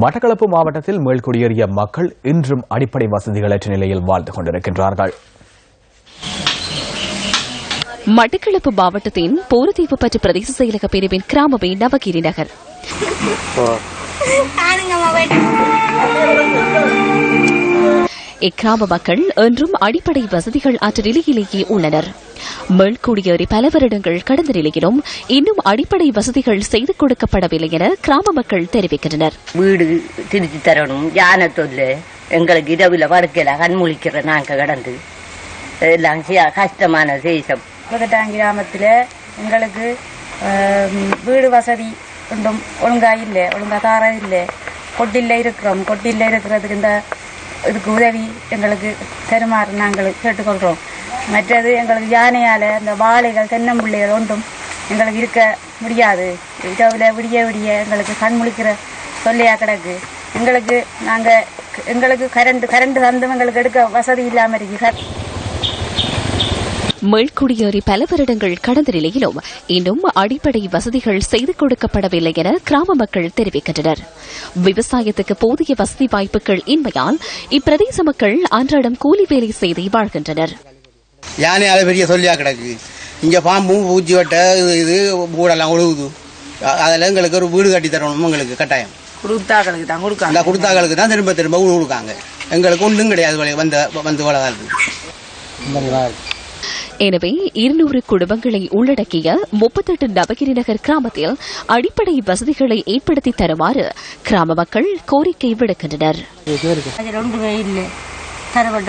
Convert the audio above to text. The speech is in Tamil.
மட்டக்களப்பு மாவட்டத்தில் மீள்குடியேறிய மக்கள் இன்றும் அடிப்படை வசதிகளற்ற நிலையில் வாழ்ந்து கொண்டிருக்கின்றார்கள். மட்டக்களப்பு மாவட்டத்தின் போரதீவு பற்று பிரதேச செயலக பிரிவின் கிராமமே நவகிரி நகர். இக்கிராம மக்கள் இன்றும் அடிப்படை வசதிகள் அற்ற நிலையிலேயே உள்ளனர். மீள்குடியேறி பல வருடங்கள் கடந்த நிலையிலும் இன்னும் அடிப்படை வசதிகள் செய்து கொடுக்கப்படவில்லை என கிராம மக்கள் தெரிவிக்கின்றனர். வீடு திருச்சி தரணும், யானை தொல்லை, எங்களுக்கு இரவுல படுக்கையில கண்முழிக்கிற நாங்க கடந்து எல்லாம் கஷ்டமான சேஷம். கிராமத்தில் எங்களுக்கு வீடு வசதி ஒன்றும் ஒழுங்கா இல்லை, ஒழுங்கா தார இல்லை. கொட்டில இருக்கிறோம், கொட்டில இருக்கிறதுக்கு இந்த இதுக்கு உதவி எங்களுக்கு தருமாறு நாங்கள் கேட்டுக்கொள்கிறோம். மற்றது எங்களுக்கு யானையால் அந்த வாழைகள் தென்னம்பிள்ளைகள் ஒன்றும் எங்களுக்கு இருக்க முடியாது. இரவில் விடிய விடிய எங்களுக்கு கண்முழிக்கிற தொல்லையாக கிடக்கு. எங்களுக்கு கரண்ட் தந்தும் எங்களுக்கு எடுக்க வசதி இல்லாமல் இருக்கு. மீள்குடியேறி பல வருடங்கள் கடந்த நிலையிலும் இன்னும் அடிப்படை வசதிகள் செய்து கொடுக்கப்படவில்லை என கிராம மக்கள் தெரிவிக்கின்றனர். விவசாயத்துக்கு போதிய வசதி வாய்ப்புகள் இன்மையால் இப்பிரதேச மக்கள் அன்றாடம் கூலி வேலை செய்து வாழ்கின்றனர். யானையால பெரிய சொல்லியா கிடக்கு. இங்க பாம்பும் பூச்சி வட்ட இது கூடெல்லாம் ஒழுகுது. அதில் எங்களுக்கு ஒரு வீடு கட்டி தரணும். எங்களுக்கு கட்டாயம் கொடுத்தாக்களுக்கு தான் திரும்ப திரும்ப கொடுக்காங்க. எங்களுக்கு ஒன்றும் கிடையாது. வந்து வளர்ந்து எனவே 200 குடும்பங்களை உள்ளடக்கிய 38 நவகிரி நகர் கிராமத்தில் அடிப்படை வசதிகளை ஏற்படுத்தி தருமாறு கிராம மக்கள் கோரிக்கை விடுக்கின்றனர்.